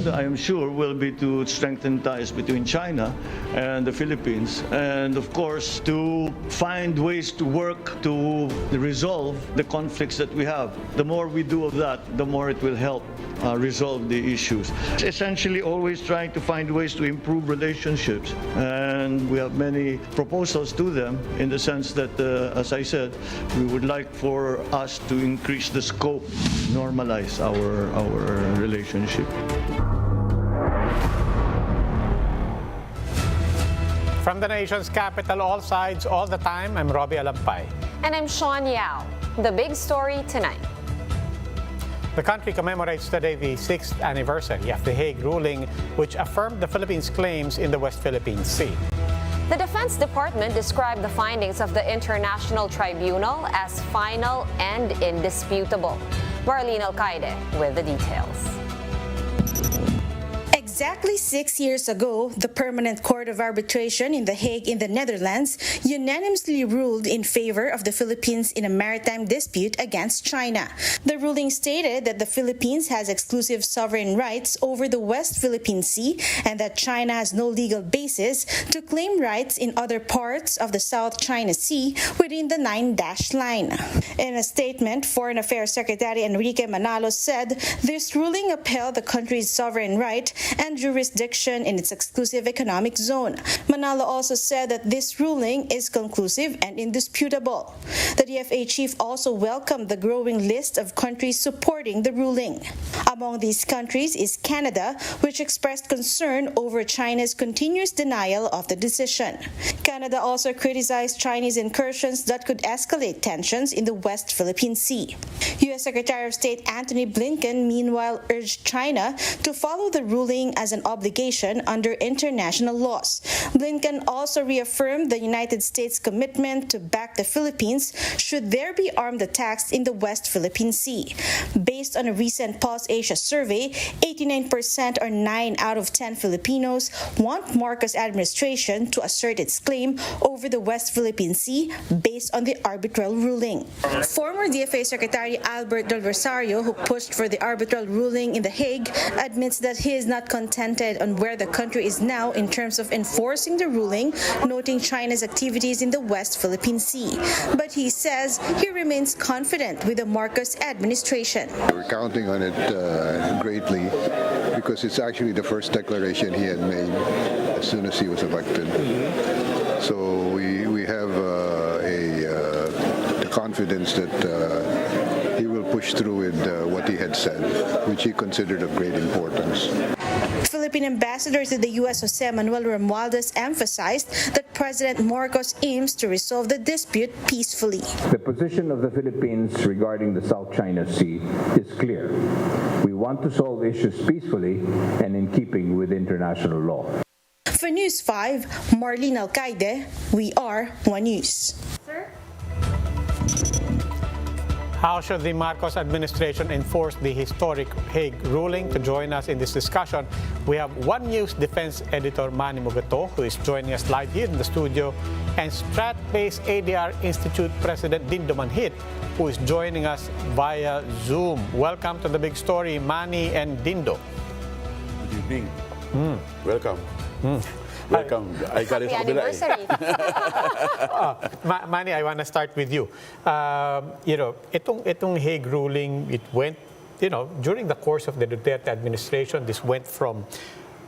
second, I am sure, will be to strengthen ties between China and the Philippines, and of course, to find ways to work to resolve the conflicts that we have. The more we do of that, the more it will help resolve the issues. It's essentially always trying to find ways to improve relationships, and we have many proposals to them in the sense that, as I said, we would like for us to increase the scope, normalize our relationship. From the nation's capital, all sides, all the time, I'm Robbie Alampay. And I'm Sean Yao. The big story tonight. The country commemorates today the 6th anniversary of the Hague ruling, which affirmed the Philippines' claims in the West Philippine Sea. The Defense Department described the findings of the International Tribunal as final and indisputable. Marlene Alcaide with the details. Exactly 6 years ago, the Permanent Court of Arbitration in The Hague in the Netherlands unanimously ruled in favor of the Philippines in a maritime dispute against China. The ruling stated that the Philippines has exclusive sovereign rights over the West Philippine Sea and that China has no legal basis to claim rights in other parts of the South China Sea within the 9-dash line. In a statement, Foreign Affairs Secretary Enrique Manalo said this ruling upheld the country's sovereign right and jurisdiction in its exclusive economic zone. Manalo also said that this ruling is conclusive and indisputable. The DFA chief also welcomed the growing list of countries supporting the ruling. Among these countries is Canada, which expressed concern over China's continuous denial of the decision. Canada also criticized Chinese incursions that could escalate tensions in the West Philippine Sea. U.S. Secretary of State Antony Blinken, meanwhile, urged China to follow the ruling as an obligation under international laws. Blinken also reaffirmed the United States' commitment to back the Philippines should there be armed attacks in the West Philippine Sea. Based on a recent Pulse Asia survey, 89% or 9 out of 10 Filipinos want Marcos administration to assert its claim over the West Philippine Sea based on the arbitral ruling. Former DFA Secretary Albert Del Rosario, who pushed for the arbitral ruling in The Hague, admits that he is not contented on where the country is now in terms of enforcing the ruling, noting China's activities in the West Philippine Sea. But he says he remains confident with the Marcos administration. We're counting on it greatly because it's actually the first declaration he had made as soon as he was elected. So we have the confidence that he will push through with what he had said, which he considered of great importance. Philippine ambassador to the U.S. Jose Manuel Romualdez emphasized that President Marcos aims to resolve the dispute peacefully. The position of the Philippines regarding the South China Sea is clear. We want to solve issues peacefully and in keeping with international law. For News 5, Marlene Alcaide, we are One News. Sir? How should the Marcos administration enforce the historic Hague ruling? To join us in this discussion, we have One News Defense Editor Manny Mugato, who is joining us live here in the studio, and Strat-based ADR Institute President Dindo Manhit, who is joining us via Zoom. Welcome to The Big Story, Manny and Dindo. Good evening. Welcome. Welcome. I got it Happy from anniversary. Manny, I want to start with you. Itong Hague ruling, it went, during the course of the Duterte administration, this went from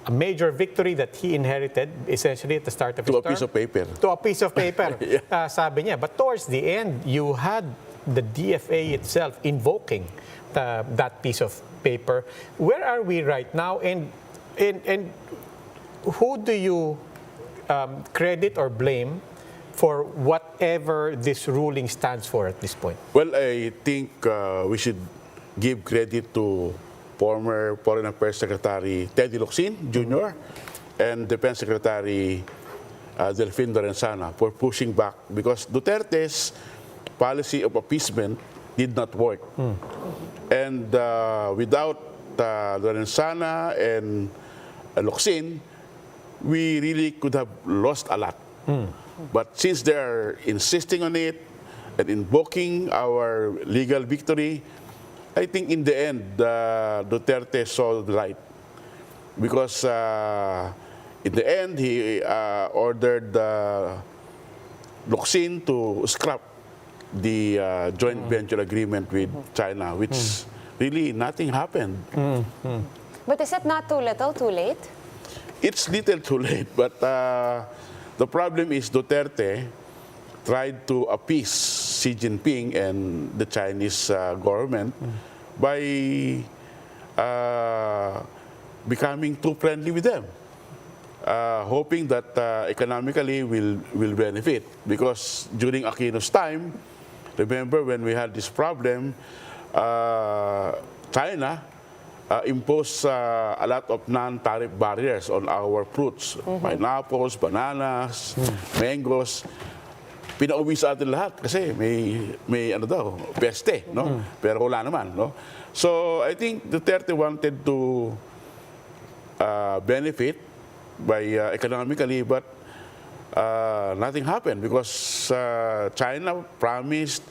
a major victory that he inherited, essentially at the start of his term. To a piece of paper. To a piece of paper, Yeah. sabi niya. But towards the end, you had the DFA itself invoking that piece of paper. Where are we right now? And who do you credit or blame for whatever this ruling stands for at this point? Well, I think we should give credit to former Foreign Affairs Secretary Teddy Locsin Jr. and Defense Secretary Delfin Lorenzana for pushing back because Duterte's policy of appeasement did not work. And without Lorenzana and Locsin, we really could have lost a lot. But since they're insisting on it and invoking our legal victory, I think in the end, Duterte saw the light. because in the end, he ordered Locsin to scrap the joint venture agreement with China, which really nothing happened. But is it not too little, too late? It's little too late, but the problem is Duterte tried to appease Xi Jinping and the Chinese government by becoming too friendly with them, hoping that economically will benefit. Because during Aquino's time, remember when we had this problem, China imposed a lot of non-tariff barriers on our fruits, pineapples, bananas, mangoes. Pinauwi sa atin lahat kasi may ano daw, peste, no? Pero wala naman, no? So I think Duterte wanted to benefit by economically, but nothing happened because China promised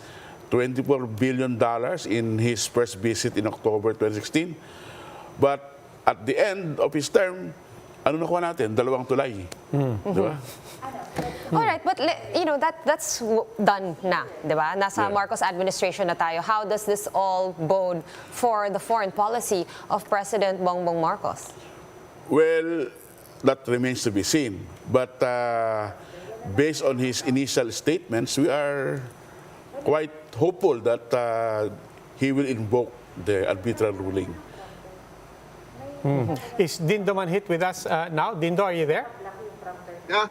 $24 billion in his first visit in October 2016. But at the end of his term, ano nakuha natin? 2 tulay. Di ba? All right, but that's done na, di ba? Nasa Marcos administration na tayo. How does this all bode for the foreign policy of President Bongbong Marcos? Well, that remains to be seen. But based on his initial statements, we are quite hopeful that he will invoke the arbitral ruling. Is Dindo Manhit with us now? Dindo, are you there? Yeah,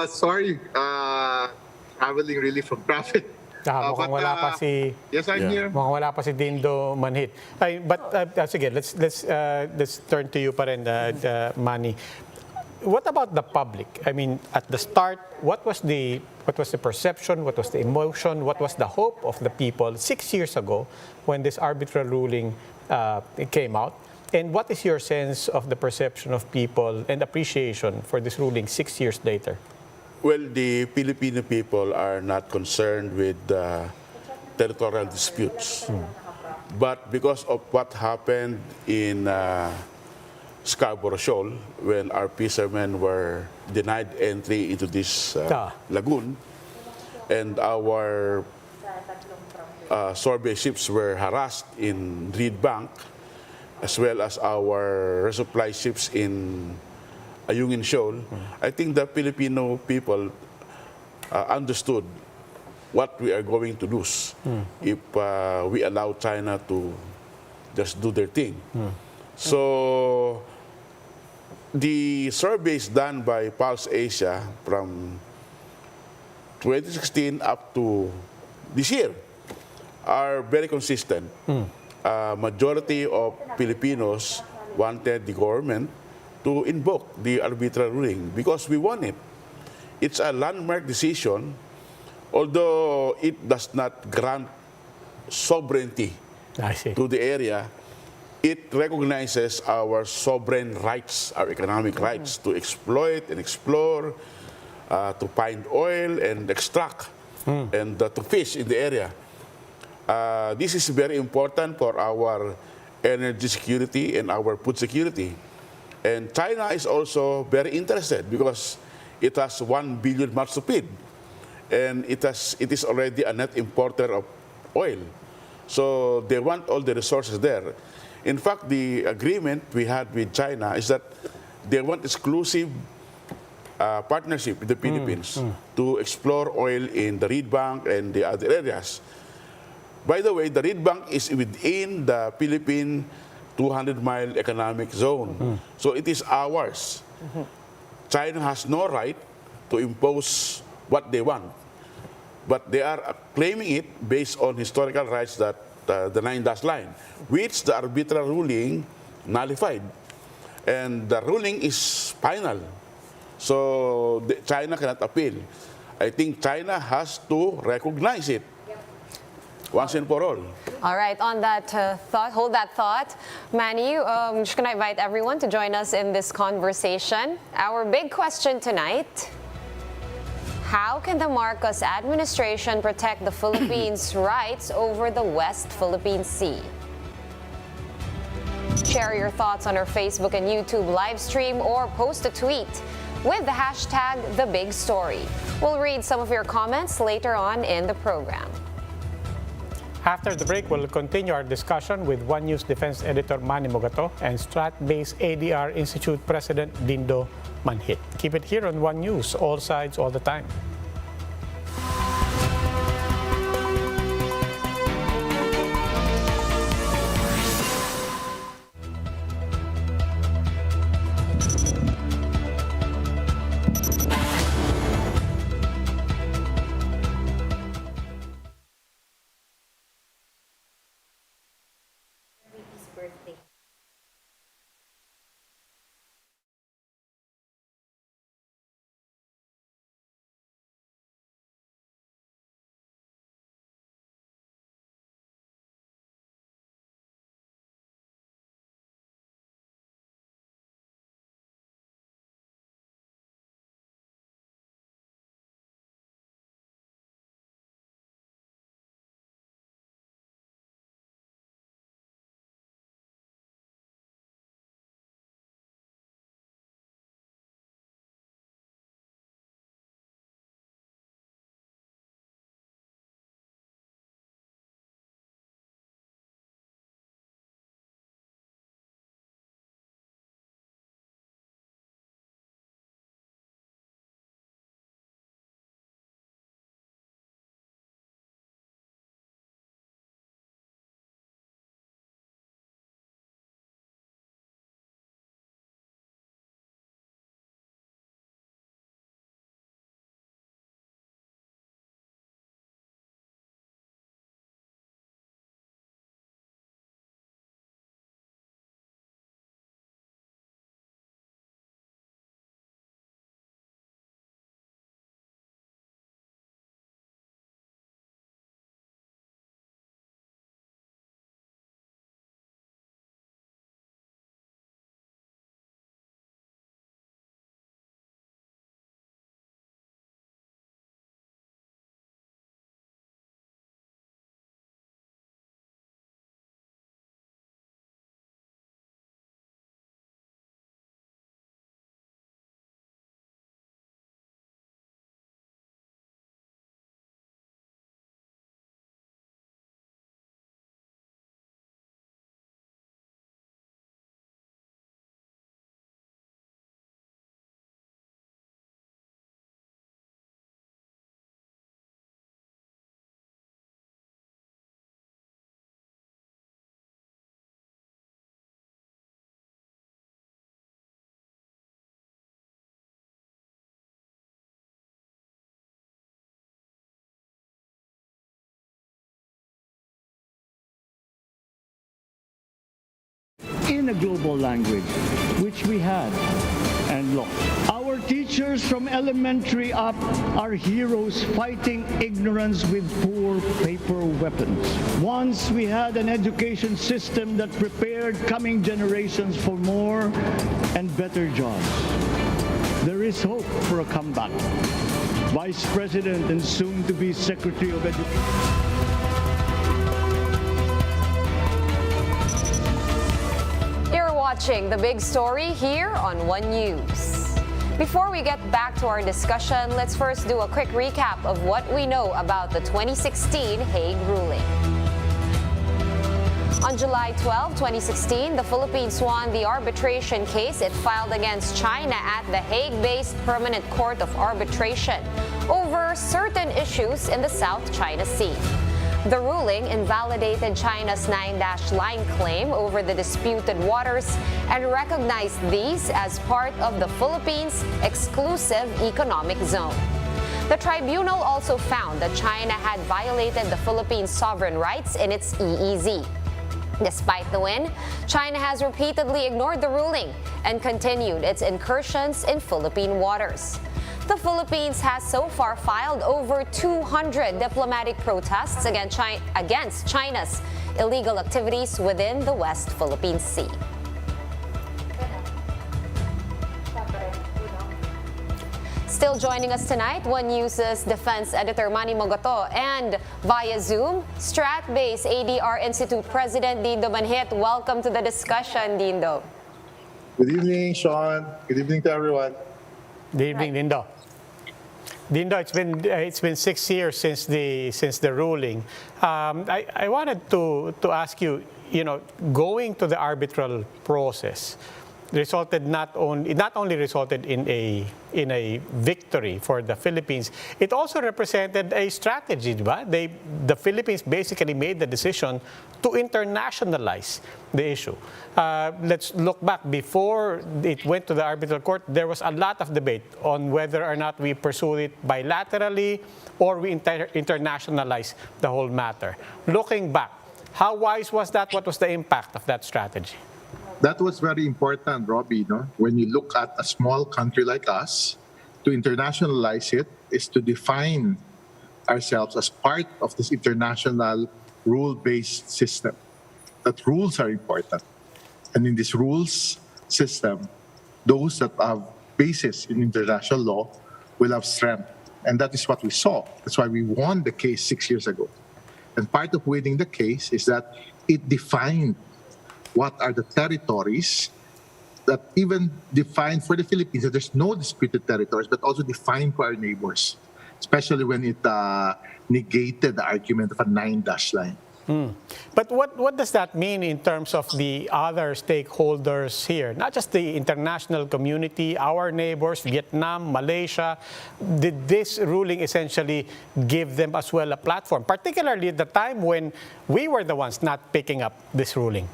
sorry. Traveling really from traffic. Mukhang wala pa si... Yes, I'm here. Mukhang wala pa si Dindo Manhit. But sige, let's turn to you pa rin, Manny. What about the public? I mean, at the start, what was the perception, what was the emotion, what was the hope of the people 6 years ago when this arbitral ruling came out? And what is your sense of the perception of people and appreciation for this ruling 6 years later? Well, the Filipino people are not concerned with territorial disputes. But because of what happened in Scarborough Shoal, when our fishermen were denied entry into this lagoon, and our sorbet ships were harassed in Reed Bank, as well as our resupply ships in Ayungin Shoal, I think the Filipino people understood what we are going to lose if we allow China to just do their thing. So the surveys done by Pulse Asia from 2016 up to this year are very consistent. Majority of Filipinos wanted the government to invoke the arbitral ruling because we want it. It's a landmark decision, although it does not grant sovereignty to the area. It recognizes our sovereign rights, our economic rights to exploit and explore, to find oil and extract, and to fish in the area. This is very important for our energy security and our food security. And China is also very interested because it has 1 billion mouths to feed. And it is already a net importer of oil. So they want all the resources there. In fact, the agreement we had with China is that they want exclusive partnership with the Philippines to explore oil in the Reed Bank and the other areas. By the way, the Reed Bank is within the Philippine 200-mile economic zone. So it is ours. China has no right to impose what they want. But they are claiming it based on historical rights that the 9-dash line, which the arbitral ruling nullified. And the ruling is final. So China cannot appeal. I think China has to recognize it once and for all. All right, on that thought, hold that thought. Manny, I'm just going to invite everyone to join us in this conversation. Our big question tonight: how can the Marcos administration protect the Philippines' rights over the West Philippine Sea? Share your thoughts on our Facebook and YouTube live stream or post a tweet with the hashtag #TheBigStory. We'll read some of your comments later on in the program. After the break, we'll continue our discussion with One News Defense Editor Manny Mogato and Strat-based ADR Institute President Dindo Manhit. Keep it here on One News, all sides, all the time. In a global language, which we had and lost. Our teachers from elementary up are heroes fighting ignorance with poor paper weapons. Once we had an education system that prepared coming generations for more and better jobs. There is hope for a comeback. Vice President and soon-to-be Secretary of Education. Watching The Big Story here on One News. Before we get back to our discussion, let's first do a quick recap of what we know about the 2016 Hague ruling. On July 12, 2016, the Philippines won the arbitration case it filed against China at the Hague-based Permanent Court of Arbitration over certain issues in the South China Sea. The ruling invalidated China's 9-line claim over the disputed waters and recognized these as part of the Philippines' exclusive economic zone. The tribunal also found that China had violated the Philippines' sovereign rights in its EEZ. Despite the win, China has repeatedly ignored the ruling and continued its incursions in Philippine waters. The Philippines has so far filed over 200 diplomatic protests against China's illegal activities within the West Philippine Sea. Still joining us tonight, One News's defense editor Manny Mogato, and via Zoom, Strat-based ADR Institute President Dindo Manhit. Welcome to the discussion, Dindo. Good evening, Sean. Good evening to everyone. Good evening, Dindo. Dindo, it's been 6 years since the ruling. I wanted to ask you, going to the arbitral process resulted not only resulted in a victory for the Philippines, it also represented a strategy, diba? The Philippines basically made the decision to internationalize the issue. Let's look back. Before it went to the arbitral court, there was a lot of debate on whether or not we pursue it bilaterally or we internationalize the whole matter. Looking back, how wise was that? What was the impact of that strategy? That was very important, Robbie. No? When you look at a small country like us, to internationalize it is to define ourselves as part of this international rule-based system. That rules are important. And in this rules system, those that have basis in international law will have strength. And that is what we saw. That's why we won the case 6 years ago. And part of winning the case is that it defined what are the territories that even defined for the Philippines that there's no disputed territories, but also defined for our neighbors, especially when it negated the argument of a 9-dash line. But what does that mean in terms of the other stakeholders here? Not just the international community, our neighbors, Vietnam, Malaysia. Did this ruling essentially give them as well a platform, particularly at the time when we were the ones not picking up this ruling?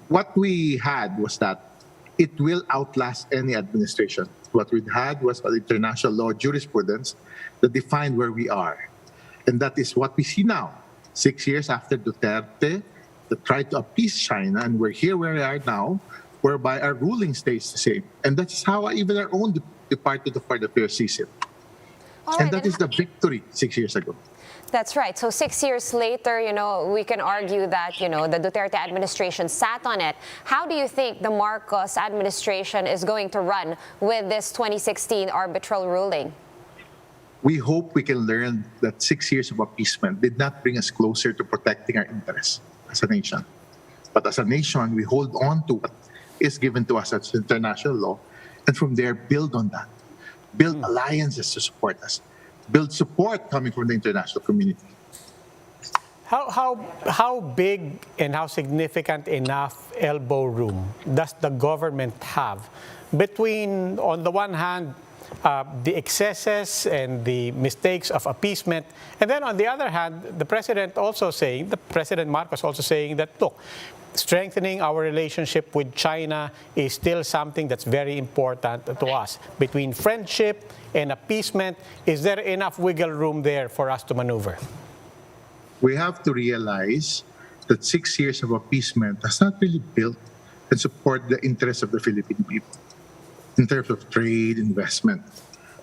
What we had was that it will outlast any administration. What we had was an international law jurisprudence that defined where we are. And that is what we see now. 6 years after Duterte, that tried to appease China, and we're here where we are now, whereby our ruling stays the same. And that's how even our own Department of Foreign Affairs sees it. And that is the victory 6 years ago. That's right. So 6 years later, we can argue that, the Duterte administration sat on it. How do you think the Marcos administration is going to run with this 2016 arbitral ruling? We hope we can learn that 6 years of appeasement did not bring us closer to protecting our interests as a nation. But as a nation, we hold on to what is given to us as international law, and from there, build on that. Build alliances to support us. Build support coming from the international community. How big and how significant enough elbow room does the government have between, on the one hand, the excesses and the mistakes of appeasement, and then on the other hand, President Marcos also saying that, look, strengthening our relationship with China is still something that's very important to us. Between friendship and appeasement, is there enough wiggle room there for us to maneuver? We have to realize that 6 years of appeasement has not really built and support the interests of the Philippine people in terms of trade, investment.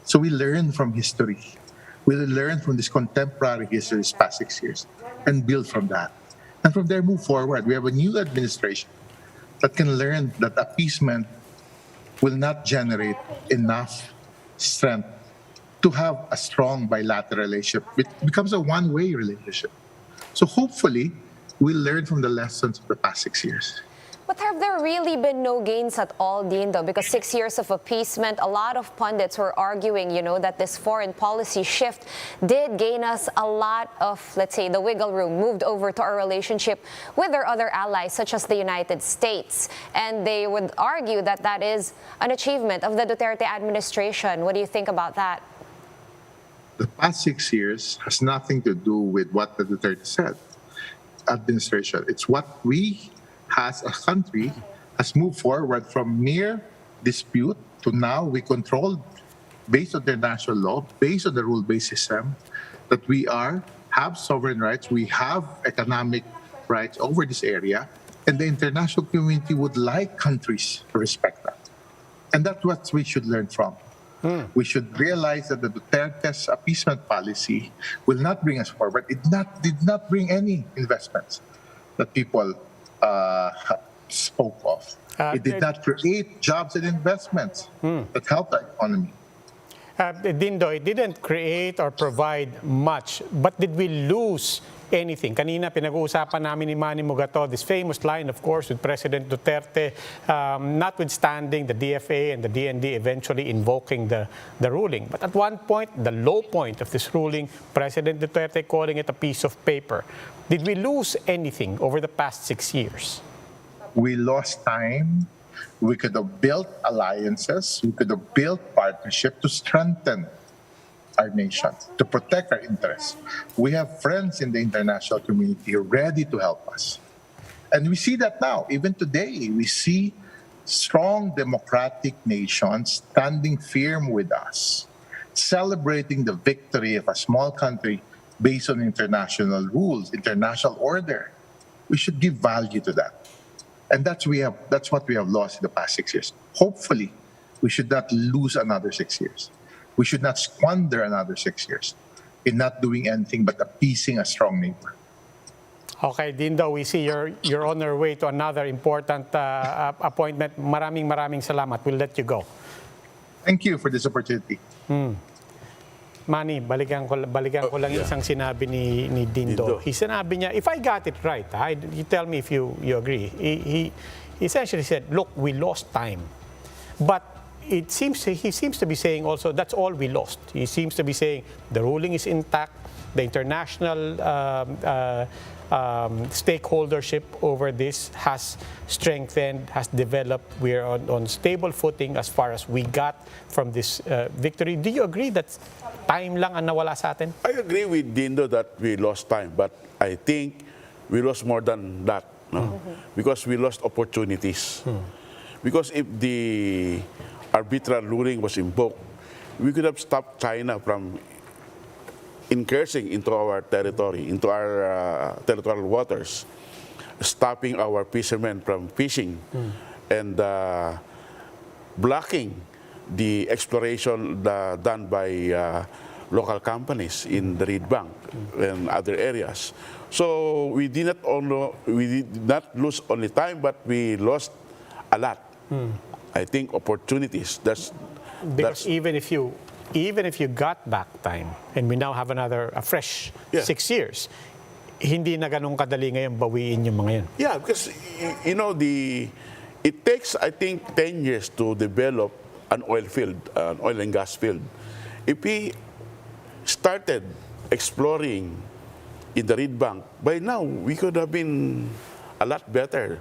So we learn from history. We learn from this contemporary history this past 6 years and build from that. And from there, move forward. We have a new administration that can learn that appeasement will not generate enough strength to have a strong bilateral relationship. It becomes a one-way relationship. So hopefully, we'll learn from the lessons of the past 6 years. But have there really been no gains at all, Dindo? Because 6 years of appeasement, a lot of pundits were arguing, that this foreign policy shift did gain us a lot of, let's say, the wiggle room moved over to our relationship with our other allies, such as the United States. And they would argue that that is an achievement of the Duterte administration. What do you think about that? The past 6 years has nothing to do with what the Duterte said, administration. It's what we as a country has moved forward from mere dispute to now we control, based on the international law, based on the rule-based system, that we have sovereign rights, we have economic rights over this area, and the international community would like countries to respect that. And that's what we should learn from. We should realize that the Duterte's appeasement policy will not bring us forward. It did not bring any investments that people spoke of. It did not create jobs and investments that help the economy. Dindo, it didn't create or provide much, but did we lose anything? Kanina pinag-uusapan namin ni Manny Mugato, this famous line, of course, with President Duterte, notwithstanding the DFA and the DND eventually invoking the ruling. But at one point, the low point of this ruling, President Duterte calling it a piece of paper. Did we lose anything over the past 6 years? We lost time. We could have built alliances. We could have built partnership to strengthen our nation, to protect our interests. We have friends in the international community ready to help us. And we see that now. Even today, we see strong democratic nations standing firm with us, celebrating the victory of a small country based on international rules, international order. We should give value to that. And that's what we have lost in the past 6 years. Hopefully, we should not lose another 6 years. We should not squander another 6 years in not doing anything but appeasing a strong neighbor. Okay, Dindo, we see you're on your way to another important appointment. Maraming salamat. We'll let you go. Thank you for this opportunity. Manny, balikan ko lang isang sinabi ni Dindo. He sinabi niya, if I got it right, you tell me if you agree. He essentially said, look, we lost time. But he seems to be saying also that's all we lost. He seems to be saying the ruling is intact, the international stakeholdership over this has strengthened, has developed. We're on stable footing as far as we got from this victory. Do you agree that time lang ang nawala sa atin? I agree with Dindo that we lost time, but I think we lost more than that, no? Because we lost opportunities. Because if the arbitral ruling was invoked, we could have stopped China from incurring into our territory, into our territorial waters, stopping our fishermen from fishing, and blocking the exploration done by local companies in the Reed Bank and other areas. So we did not lose only time, but we lost a lot. I think opportunities. Because even if you got back time and we now have a fresh 6 years, hindi na ganun kadali ngayon bawiin yung mga yun. Yeah, because you know it takes I think 10 years to develop an oil field, an oil and gas field. If we started exploring in the Reed Bank, by now we could have been a lot better.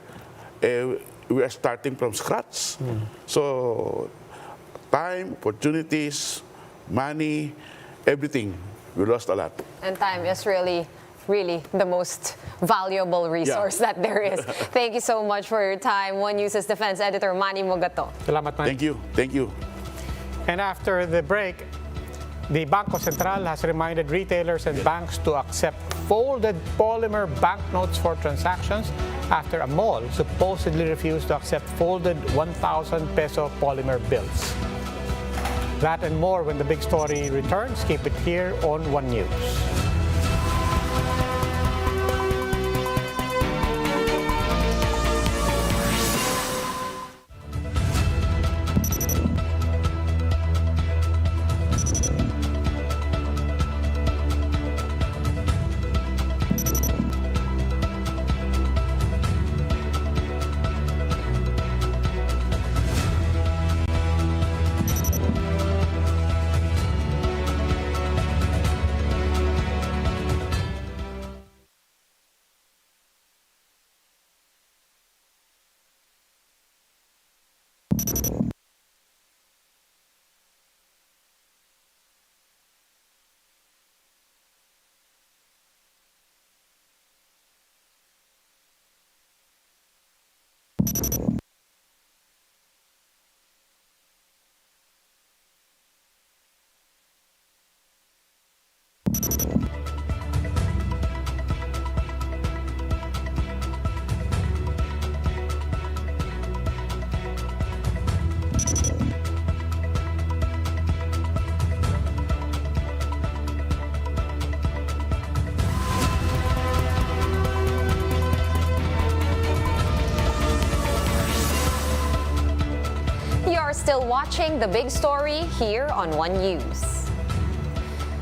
We are starting from scratch. So time, opportunities, money, everything, we lost a lot. And time is really the most valuable resource that there is. Thank you so much for your time. One News's defense editor, Manny Mugato. Salamat, Manny. Thank you. And after the break, the Bangko Sentral has reminded retailers and banks to accept folded polymer banknotes for transactions after a mall supposedly refused to accept folded 1,000 peso polymer bills. That and more when the big story returns. Keep it here on One News. still watching The Big Story here on One News.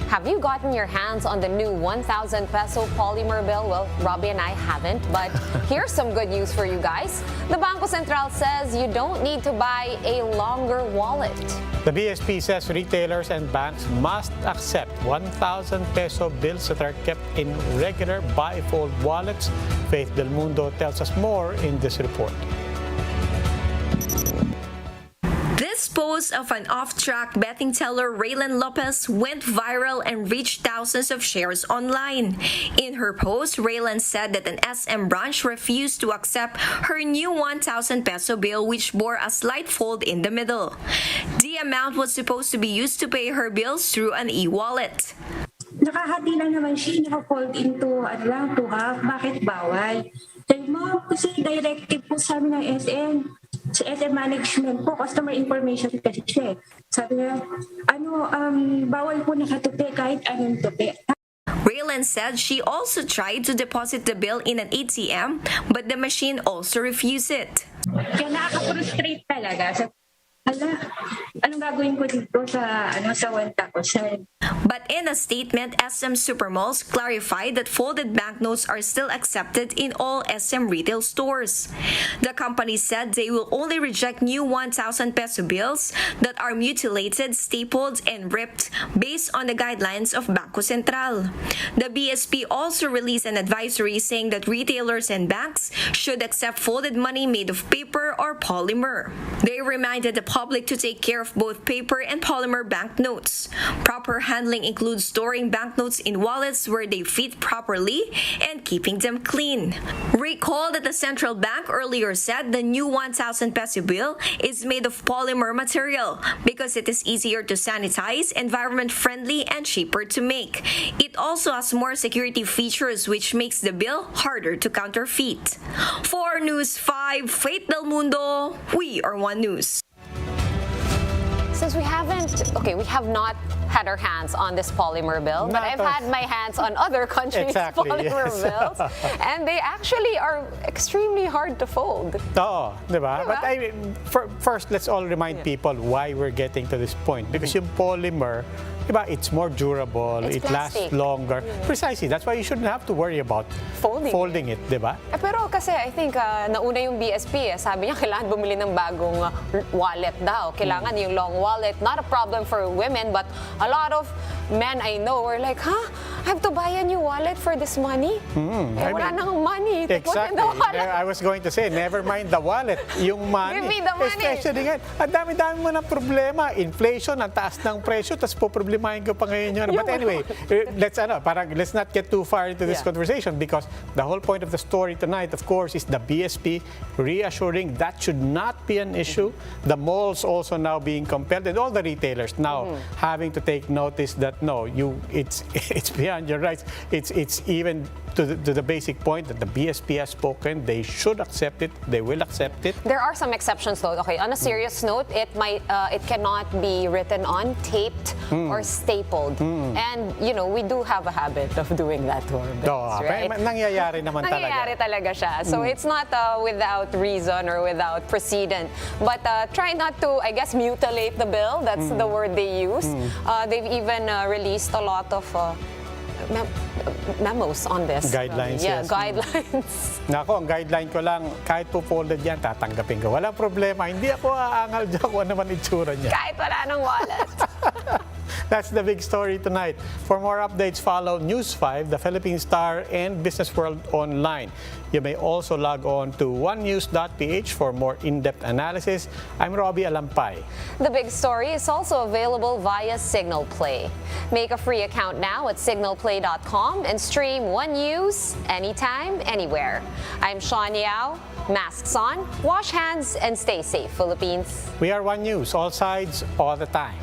Have you gotten your hands on the new 1,000 peso polymer bill? Well, Robbie and I haven't, but here's some good news for you guys. The Bangko Sentral says you don't need to buy a longer wallet. The BSP says retailers and banks must accept 1,000 peso bills that are kept in regular bifold wallets. Faith Del Mundo tells us more in this report. This post of an off-track betting teller, Raylan Lopez, went viral and reached thousands of shares online. In her post, Raylan said that an SM branch refused to accept her new 1,000 peso bill, which bore a slight fold in the middle. The amount was supposed to be used to pay her bills through an e-wallet. Nakahati lang naman siya, naka-fold into to half. Bakit bawal? Sabi mo, kasi directive po sa amin ng SM. Sa SM management po, customer information kasi siya. Sabi niya, bawal po nakatupi kahit anong tupi. Raylan said she also tried to deposit the bill in an ATM, but the machine also refused it. Kaya nakaka-frustrate talaga. Anong gagawin ko dito sa 1,000? But in a statement, SM Supermalls clarified that folded banknotes are still accepted in all SM retail stores. The company said they will only reject new 1,000 peso bills that are mutilated, stapled, and ripped based on the guidelines of Bangko Sentral. The BSP also released an advisory saying that retailers and banks should accept folded money made of paper or polymer. They reminded the public to take care of both paper and polymer banknotes. Proper handling includes storing banknotes in wallets where they fit properly and keeping them clean. Recall that the central bank earlier said the new 1,000 peso bill is made of polymer material because it is easier to sanitize, environment-friendly, and cheaper to make. It also has more security features which makes the bill harder to counterfeit. For News 5, Faith Del Mundo, we are One News. Since we have not had our hands on this polymer bill, but I've had my hands on other countries' polymer bills, and they actually are extremely hard to fold. Oo, di ba? But first, let's all remind people why we're getting to this point. Because yung polymer, diba, it's more durable, it lasts longer. Precisely, that's why you shouldn't have to worry about folding it, diba? Pero kasi I think nauna yung BSP, sabi niya kailangan bumili ng bagong wallet daw. Kailangan yung long wallet. Not a problem for women, but a lot of men I know were like, I have to buy a new wallet for this money? Wala nang money to put in the wallet. I was going to say, never mind the wallet, yung money. Give me the money. Especially ngayon, ang dami-dami mo ng problema. Inflation, ang taas ng presyo, tapos poproblemahin ko pa ngayon yun. But anyway, let's not get too far into this conversation because the whole point of the story tonight, of course, is the BSP reassuring that should not be an issue. The malls also now being compelled, and all the retailers now having to take notice that it's beyond your rights. It's even to the basic point that the BSP has spoken. They should accept it. They will accept it. There are some exceptions, though. Okay, on a serious note, it cannot be written on, taped, or stapled. And we do have a habit of doing that to our bills, right? Nangyayari naman talaga. Nangyayari talaga siya. So it's not without reason or without precedent. But try not to, I guess, mutilate the bill. That's the word they use. They've even released a lot of memos on this. Guidelines, yes. Guidelines. Nako, ang guideline ko lang, kahit po folded yan, tatanggapin ko. Walang problema. Hindi ako aangal dyan kung ano naman itsura niya. Kahit wala ng wallet. That's the big story tonight. For more updates, follow News 5, the Philippine Star, and Business World online. You may also log on to onenews.ph for more in-depth analysis. I'm Robbie Alampay. The big story is also available via Signal Play. Make a free account now at signalplay.com and stream One News anytime, anywhere. I'm Sean Yao. Masks on, wash hands, and stay safe, Philippines. We are One News, all sides, all the time.